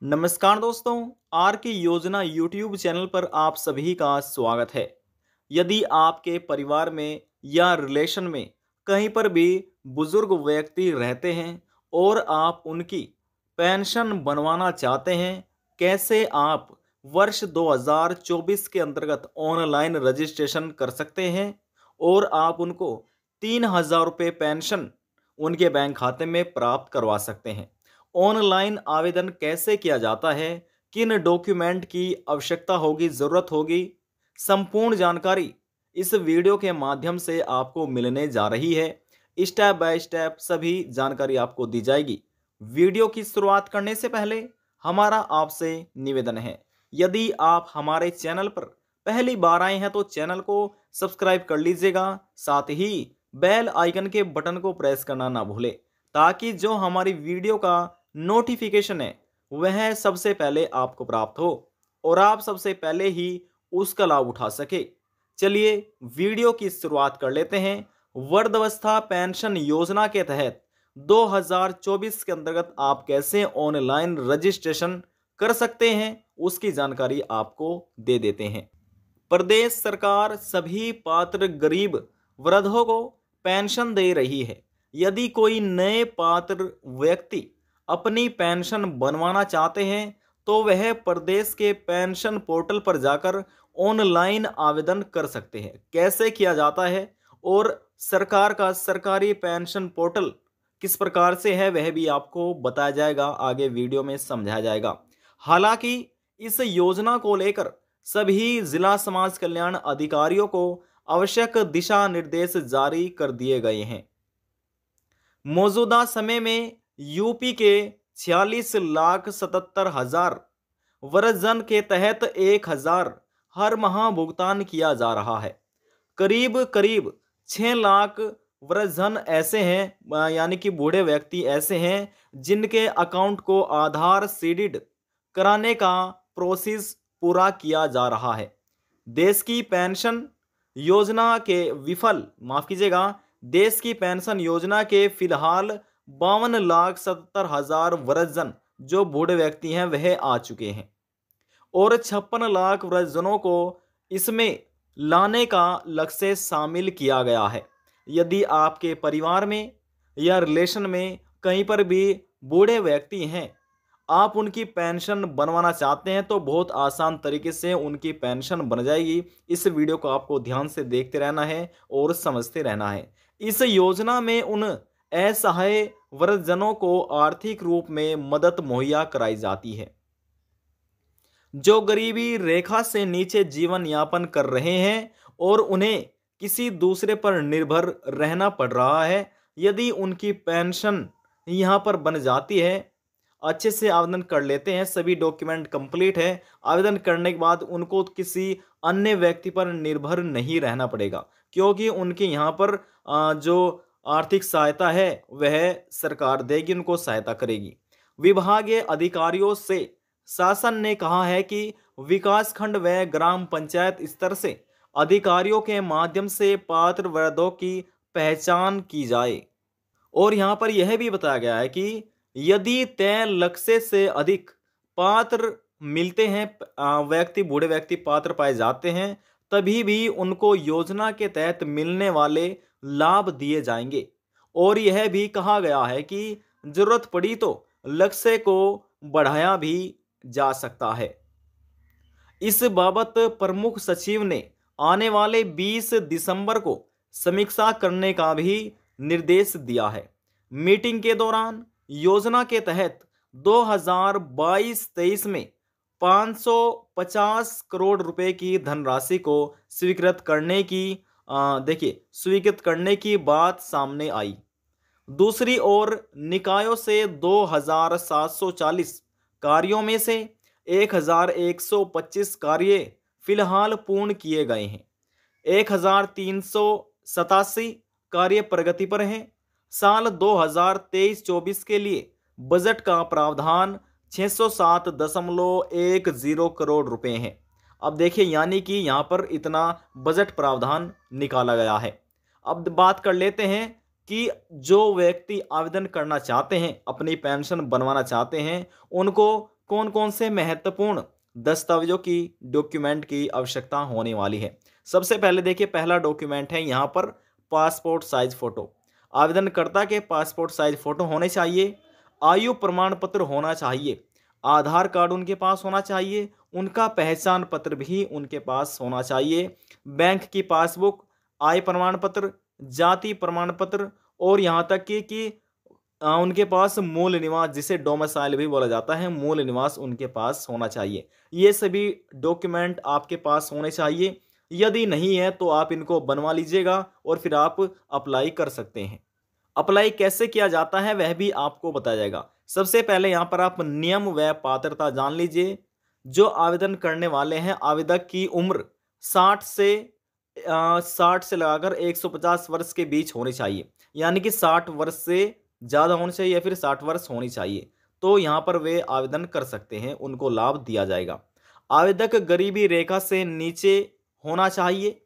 नमस्कार दोस्तों। आर की योजना यूट्यूब चैनल पर आप सभी का स्वागत है। यदि आपके परिवार में या रिलेशन में कहीं पर भी बुजुर्ग व्यक्ति रहते हैं और आप उनकी पेंशन बनवाना चाहते हैं, कैसे आप वर्ष 2024 के अंतर्गत ऑनलाइन रजिस्ट्रेशन कर सकते हैं और आप उनको 3,000 रुपये पेंशन उनके बैंक खाते में प्राप्त करवा सकते हैं। ऑनलाइन आवेदन कैसे किया जाता है, किन डॉक्यूमेंट की आवश्यकता होगी, ज़रूरत होगी, संपूर्ण जानकारी इस वीडियो के माध्यम से आपको मिलने जा रही है। स्टेप बाय स्टेप सभी जानकारी आपको दी जाएगी। वीडियो की शुरुआत करने से पहले हमारा आपसे निवेदन है, यदि आप हमारे चैनल पर पहली बार आए हैं तो चैनल को सब्सक्राइब कर लीजिएगा। साथ ही बेल आइकन के बटन को प्रेस करना ना भूलें, ताकि जो हमारी वीडियो का नोटिफिकेशन है वह सबसे पहले आपको प्राप्त हो और आप सबसे पहले ही उसका लाभ उठा सके। चलिए वीडियो की शुरुआत कर लेते हैं। वृद्धावस्था पेंशन योजना के तहत 2024 के अंतर्गत आप कैसे ऑनलाइन रजिस्ट्रेशन कर सकते हैं, उसकी जानकारी आपको दे देते हैं। प्रदेश सरकार सभी पात्र गरीब वृद्धों को पेंशन दे रही है। यदि कोई नए पात्र व्यक्ति अपनी पेंशन बनवाना चाहते हैं तो वह प्रदेश के पेंशन पोर्टल पर जाकर ऑनलाइन आवेदन कर सकते हैं। कैसे किया जाता है और सरकार का सरकारी पेंशन पोर्टल किस प्रकार से है वह भी आपको बताया जाएगा, आगे वीडियो में समझाया जाएगा। हालांकि इस योजना को लेकर सभी जिला समाज कल्याण अधिकारियों को आवश्यक दिशा निर्देश जारी कर दिए गए हैं। मौजूदा समय में यूपी के 46,77,000 वृद्धजन के तहत 1,000 हर माह भुगतान किया जा रहा है। करीब करीब 6 लाख वृद्धजन ऐसे हैं, यानी कि बूढ़े व्यक्ति ऐसे हैं जिनके अकाउंट को आधार सीडेड कराने का प्रोसेस पूरा किया जा रहा है। देश की पेंशन योजना के देश की पेंशन योजना के फिलहाल 52,70,000 वृद्धजन जो बूढ़े व्यक्ति हैं वह आ चुके हैं और 56 लाख वृद्धजनों को इसमें लाने का लक्ष्य शामिल किया गया है। यदि आपके परिवार में या रिलेशन में कहीं पर भी बूढ़े व्यक्ति हैं, आप उनकी पेंशन बनवाना चाहते हैं तो बहुत आसान तरीके से उनकी पेंशन बन जाएगी। इस वीडियो को आपको ध्यान से देखते रहना है और समझते रहना है। इस योजना में उन असहाय वृद्धजनों को आर्थिक रूप में मदद मुहैया कराई जाती है जो गरीबी रेखा से नीचे जीवन यापन कर रहे हैं और उन्हें किसी दूसरे पर निर्भर रहना पड़ रहा है। यदि उनकी पेंशन यहाँ पर बन जाती है, अच्छे से आवेदन कर लेते हैं, सभी डॉक्यूमेंट कंप्लीट है, आवेदन करने के बाद उनको किसी अन्य व्यक्ति पर निर्भर नहीं रहना पड़ेगा, क्योंकि उनके यहाँ पर जो आर्थिक सहायता है वह सरकार देगी, उनको सहायता करेगी। विभागीय अधिकारियों से शासन ने कहा है कि विकास खंड व ग्राम पंचायत स्तर से अधिकारियों के माध्यम से पात्र वृद्धों की पहचान की जाए और यहाँ पर यह भी बताया गया है कि यदि तय लक्ष्य से अधिक पात्र मिलते हैं, बूढ़े व्यक्ति पात्र पाए जाते हैं, तभी भी उनको योजना के तहत मिलने वाले लाभ दिए जाएंगे। और यह भी कहा गया है कि जरूरत पड़ी तो लक्ष्य को बढ़ाया भी जा सकता है। इस बाबत प्रमुख सचिव ने आने वाले 20 दिसंबर को समीक्षा करने का भी निर्देश दिया है। मीटिंग के दौरान योजना के तहत 2022-23 में 550 करोड़ रुपए की धनराशि को स्वीकृत करने की बात सामने आई। दूसरी ओर निकायों से 2,740 कार्यों में से 1,125 कार्य फिलहाल पूर्ण किए गए हैं। 1,387 कार्य प्रगति पर हैं। साल 2023-24 के लिए बजट का प्रावधान 607.10 करोड़ रुपए हैं। अब देखिए, यानी कि यहाँ पर इतना बजट प्रावधान निकाला गया है। अब बात कर लेते हैं कि जो व्यक्ति आवेदन करना चाहते हैं, अपनी पेंशन बनवाना चाहते हैं, उनको कौन कौन से महत्वपूर्ण दस्तावेजों की डॉक्यूमेंट की आवश्यकता होने वाली है। सबसे पहले देखिए, पहला डॉक्यूमेंट है यहाँ पर पासपोर्ट साइज फोटो। आवेदनकर्ता के पासपोर्ट साइज फोटो होने चाहिए, आयु प्रमाण पत्र होना चाहिए, आधार कार्ड उनके पास होना चाहिए, उनका पहचान पत्र भी उनके पास होना चाहिए, बैंक की पासबुक, आय प्रमाण पत्र, जाति प्रमाण पत्र, और यहाँ तक कि उनके पास मूल निवास, जिसे डोमिसाइल भी बोला जाता है, मूल निवास उनके पास होना चाहिए। ये सभी डॉक्यूमेंट आपके पास होने चाहिए। यदि नहीं है तो आप इनको बनवा लीजिएगा और फिर आप अप्लाई कर सकते हैं। अप्लाई कैसे किया जाता है वह भी आपको बताया जाएगा। सबसे पहले यहाँ पर आप नियम व पात्रता जान लीजिए। जो आवेदन करने वाले हैं, आवेदक की उम्र 60 से लगाकर 150 वर्ष के बीच होनी चाहिए, यानी कि 60 वर्ष से ज़्यादा होनी चाहिए या फिर 60 वर्ष होनी चाहिए, तो यहाँ पर वे आवेदन कर सकते हैं, उनको लाभ दिया जाएगा। आवेदक गरीबी रेखा से नीचे होना चाहिए,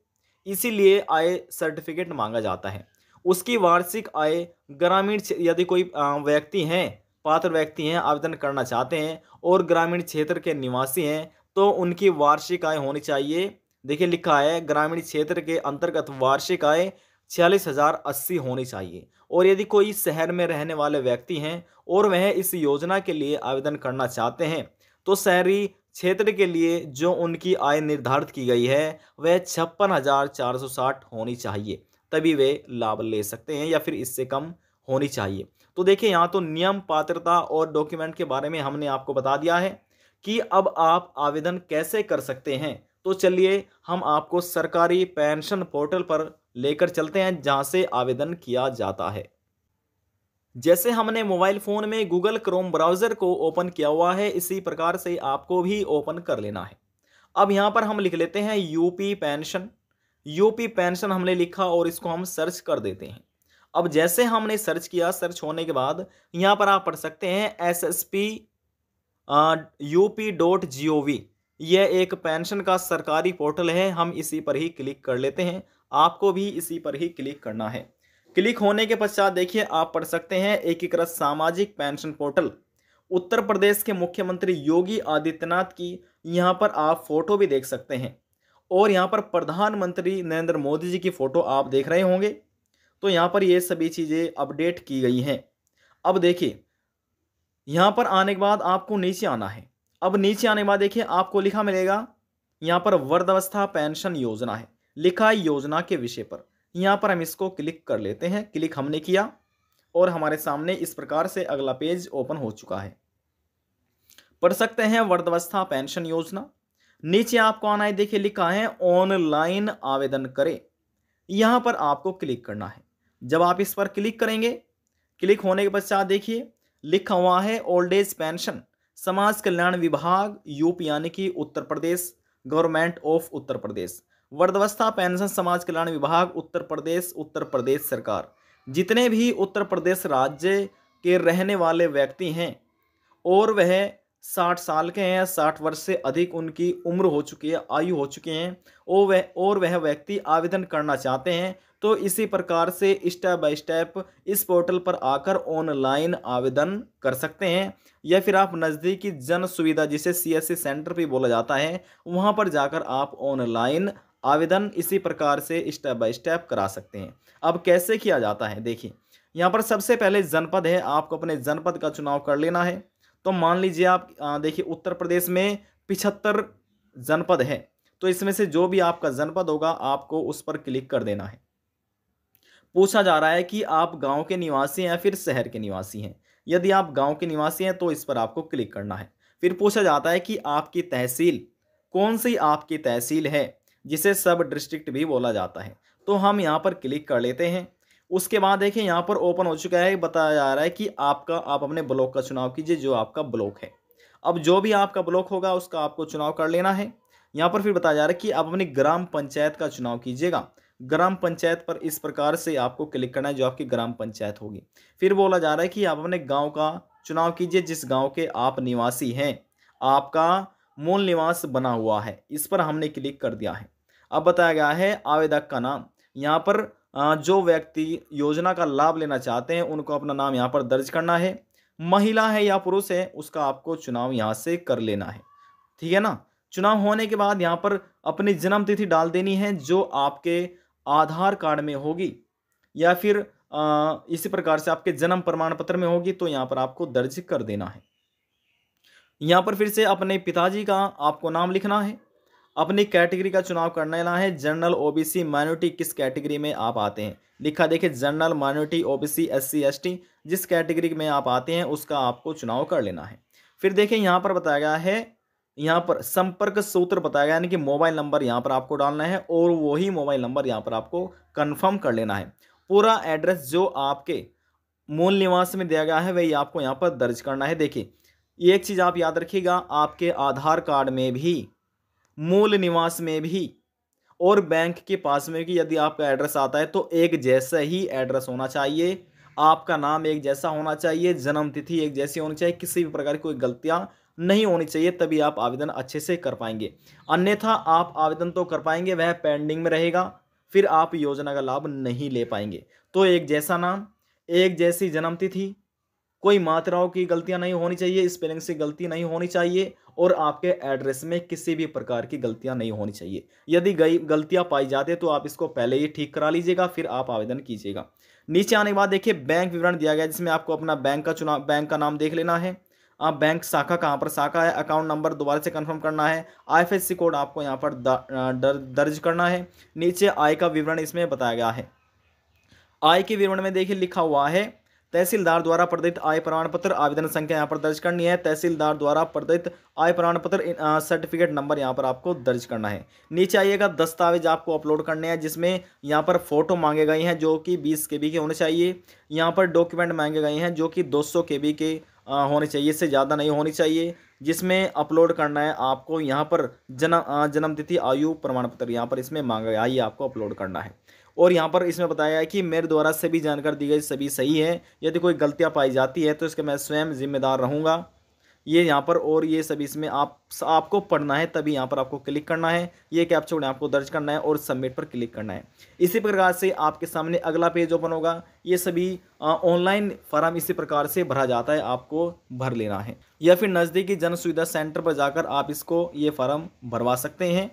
इसीलिए आय सर्टिफिकेट मांगा जाता है। उसकी वार्षिक आय ग्रामीण यदि कोई व्यक्ति हैं, पात्र व्यक्ति हैं, आवेदन करना चाहते हैं और ग्रामीण क्षेत्र के निवासी हैं, तो उनकी वार्षिक आय होनी चाहिए। देखिए लिखा है, ग्रामीण क्षेत्र के अंतर्गत वार्षिक आय 46,080 होनी चाहिए। और यदि कोई शहर में रहने वाले व्यक्ति हैं और वह इस योजना के लिए आवेदन करना चाहते हैं, तो शहरी क्षेत्र के लिए जो उनकी आय निर्धारित की गई है वह 56,460 होनी चाहिए, तभी वे लाभ ले सकते हैं, या फिर इससे कम होनी चाहिए। तो देखिए, यहाँ तो नियम, पात्रता और डॉक्यूमेंट के बारे में हमने आपको बता दिया है कि अब आप आवेदन कैसे कर सकते हैं। तो चलिए हम आपको सरकारी पेंशन पोर्टल पर लेकर चलते हैं, जहां से आवेदन किया जाता है। जैसे हमने मोबाइल फ़ोन में गूगल क्रोम ब्राउज़र को ओपन किया हुआ है, इसी प्रकार से आपको भी ओपन कर लेना है। अब यहाँ पर हम लिख लेते हैं यूपी पेंशन। यूपी पेंशन हमने लिखा और इसको हम सर्च कर देते हैं। अब जैसे हमने सर्च किया, सर्च होने के बाद यहाँ पर आप पढ़ सकते हैं ssp.up.gov। यह एक पेंशन का सरकारी पोर्टल है, हम इसी पर ही क्लिक कर लेते हैं। आपको भी इसी पर ही क्लिक करना है। क्लिक होने के पश्चात देखिए, आप पढ़ सकते हैं एकीकृत सामाजिक पेंशन पोर्टल। उत्तर प्रदेश के मुख्यमंत्री योगी आदित्यनाथ की यहाँ पर आप फोटो भी देख सकते हैं, और यहाँ पर प्रधानमंत्री नरेंद्र मोदी जी की फोटो आप देख रहे होंगे। तो यहाँ पर ये सभी चीज़ें अपडेट की गई हैं। अब देखिए, यहाँ पर आने के बाद आपको नीचे आना है। अब नीचे आने के बाद देखिए, आपको लिखा मिलेगा यहाँ पर वृद्धावस्था पेंशन योजना है, लिखा है योजना के विषय पर। यहाँ पर हम इसको क्लिक कर लेते हैं। क्लिक हमने किया और हमारे सामने इस प्रकार से अगला पेज ओपन हो चुका है। पढ़ सकते हैं वृद्धावस्था पेंशन योजना। नीचे आपको आना है, देखिए लिखा है ऑनलाइन आवेदन करें। यहाँ पर आपको क्लिक करना है। जब आप इस पर क्लिक करेंगे, क्लिक होने के पश्चात देखिए लिखा हुआ है ओल्ड एज पेंशन, समाज कल्याण विभाग यूपी, यानी कि उत्तर प्रदेश, गवर्नमेंट ऑफ उत्तर प्रदेश। वृद्धावस्था पेंशन समाज कल्याण विभाग उत्तर प्रदेश सरकार। जितने भी उत्तर प्रदेश राज्य के रहने वाले व्यक्ति हैं और वह 60 साल के हैं, 60 वर्ष से अधिक उनकी उम्र हो चुकी है, आयु हो चुके हैं, और वह व्यक्ति आवेदन करना चाहते हैं, तो इसी प्रकार से स्टेप बाय स्टेप इस पोर्टल पर आकर ऑनलाइन आवेदन कर सकते हैं, या फिर आप नज़दीकी जन सुविधा, जिसे CSC सेंटर भी बोला जाता है, वहां पर जाकर आप ऑनलाइन आवेदन इसी प्रकार से स्टेप बाय स्टेप करा सकते हैं। अब कैसे किया जाता है, देखिए यहाँ पर सबसे पहले जनपद है, आपको अपने जनपद का चुनाव कर लेना है। तो मान लीजिए आप देखिए उत्तर प्रदेश में 75 जनपद है, तो इसमें से जो भी आपका जनपद होगा आपको उस पर क्लिक कर देना है। पूछा जा रहा है कि आप गांव के निवासी हैं या फिर शहर के निवासी हैं। यदि आप गांव के निवासी हैं तो इस पर आपको क्लिक करना है। फिर पूछा जाता है कि आपकी तहसील कौन सी आपकी तहसील है, जिसे सब डिस्ट्रिक्ट भी बोला जाता है। तो हम यहाँ पर क्लिक कर लेते हैं। उसके बाद देखिए यहाँ पर ओपन हो चुका है, बताया जा रहा है कि आप अपने ब्लॉक का चुनाव कीजिए, जो आपका ब्लॉक है। अब जो भी आपका ब्लॉक होगा उसका आपको चुनाव कर लेना है। यहाँ पर फिर बताया जा रहा है कि आप अपनी ग्राम पंचायत का चुनाव कीजिएगा। ग्राम पंचायत पर इस प्रकार से आपको क्लिक करना है, जो आपकी ग्राम पंचायत होगी। फिर बोला जा रहा है कि आप अपने गाँव का चुनाव कीजिए, जिस गाँव के आप निवासी हैं, आपका मूल निवास बना हुआ है। इस पर हमने क्लिक कर दिया है। अब बताया गया है आवेदक का नाम। यहाँ पर जो व्यक्ति योजना का लाभ लेना चाहते हैं उनको अपना नाम यहाँ पर दर्ज करना है। महिला है या पुरुष है उसका आपको चुनाव यहाँ से कर लेना है। ठीक है ना। चुनाव होने के बाद यहाँ पर अपनी जन्म तिथि डाल देनी है जो आपके आधार कार्ड में होगी या फिर इसी प्रकार से आपके जन्म प्रमाण पत्र में होगी, तो यहाँ पर आपको दर्ज कर देना है। यहाँ पर फिर से अपने पिताजी का आपको नाम लिखना है। अपनी कैटेगरी का चुनाव करना लेना है। जनरल, ओबीसी, माइनॉरिटी, किस कैटेगरी में आप आते हैं लिखा देखिए, general, minority, OBC, SC, ST, जिस कैटेगरी में आप आते हैं उसका आपको चुनाव कर लेना है। फिर देखिए यहाँ पर बताया गया है, यहाँ पर संपर्क सूत्र बताया गया, यानी कि मोबाइल नंबर यहाँ पर आपको डालना है और वही मोबाइल नंबर यहाँ पर आपको कंफर्म कर लेना है। पूरा एड्रेस जो आपके मूल निवास में दिया गया है वही आपको यहाँ पर दर्ज करना है। देखिए एक चीज़ आप याद रखिएगा, आपके आधार कार्ड में भी, मूल निवास में भी और बैंक के पास में भी यदि आपका एड्रेस आता है तो एक जैसा ही एड्रेस होना चाहिए, आपका नाम एक जैसा होना चाहिए, जन्म तिथि एक जैसी होनी चाहिए, किसी भी प्रकार की कोई गलतियां नहीं होनी चाहिए, तभी आप आवेदन अच्छे से कर पाएंगे। अन्यथा आप आवेदन तो कर पाएंगे, वह पेंडिंग में रहेगा, फिर आप योजना का लाभ नहीं ले पाएंगे। तो एक जैसा नाम, एक जैसी जन्म तिथि, कोई मात्राओं की गलतियां नहीं होनी चाहिए, स्पेलिंग से गलती नहीं होनी चाहिए और आपके एड्रेस में किसी भी प्रकार की गलतियां नहीं होनी चाहिए। यदि गलतियां पाई जाती है तो आप इसको पहले ही ठीक करा लीजिएगा, फिर आप आवेदन कीजिएगा। नीचे आने के बाद देखिए बैंक विवरण दिया गया जिसमें आपको अपना बैंक का नाम देख लेना है। आप बैंक शाखा कहाँ पर शाखा है, अकाउंट नंबर दोबारा से कंफर्म करना है, आईएफएससी कोड आपको यहाँ पर दर्ज करना है। नीचे आय का विवरण इसमें बताया गया है। आय के विवरण में देखिए लिखा हुआ है तहसीलदार द्वारा प्रदत्त आय प्रमाण पत्र, आवेदन संख्या यहाँ पर दर्ज करनी है। तहसीलदार द्वारा प्रदत्त आय प्रमाण पत्र सर्टिफिकेट नंबर यहाँ पर आपको दर्ज करना है। नीचे आइएगा, दस्तावेज आपको अपलोड करने हैं जिसमें यहाँ पर फोटो मांगे गए हैं जो कि 20 KB के होने चाहिए। यहाँ पर डॉक्यूमेंट मांगे गए हैं जो कि 200 KB के होने चाहिए, इससे ज़्यादा नहीं होनी चाहिए। जिसमें अपलोड करना है आपको यहाँ पर जन्म तिथि, आयु प्रमाण पत्र यहाँ पर इसमें मांगा गया, ये आपको अपलोड करना है। और यहाँ पर इसमें बताया है कि मेरे द्वारा सभी जानकारी दी गई सभी सही है, यदि कोई गलतियाँ पाई जाती है तो इसके मैं स्वयं जिम्मेदार रहूँगा, ये यहाँ पर। और ये सभी इसमें आपको पढ़ना है, तभी यहाँ पर आपको क्लिक करना है, ये कैप्चा कोड आपको दर्ज करना है और सबमिट पर क्लिक करना है। इसी प्रकार से आपके सामने अगला पेज ओपन होगा। ये सभी ऑनलाइन फॉर्म इसी प्रकार से भरा जाता है, आपको भर लेना है या फिर नज़दीकी जन सुविधा सेंटर पर जाकर आप इसको ये फॉर्म भरवा सकते हैं।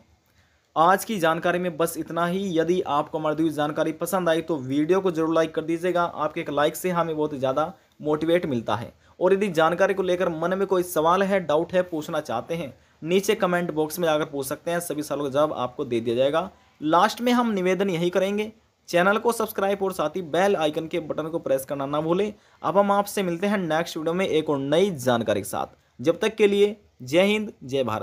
आज की जानकारी में बस इतना ही। यदि आपको हमारी दी हुई जानकारी पसंद आई तो वीडियो को जरूर लाइक कर दीजिएगा, आपके एक लाइक से हमें बहुत ज़्यादा मोटिवेट मिलता है। और यदि जानकारी को लेकर मन में कोई सवाल है, डाउट है, पूछना चाहते हैं, नीचे कमेंट बॉक्स में जाकर पूछ सकते हैं, सभी सवालों का जवाब आपको दे दिया जाएगा। लास्ट में हम निवेदन यही करेंगे, चैनल को सब्सक्राइब और साथ ही बेल आइकन के बटन को प्रेस करना ना भूलें। अब हम आपसे मिलते हैं नेक्स्ट वीडियो में एक और नई जानकारी के साथ। जब तक के लिए जय हिंद, जय भारत।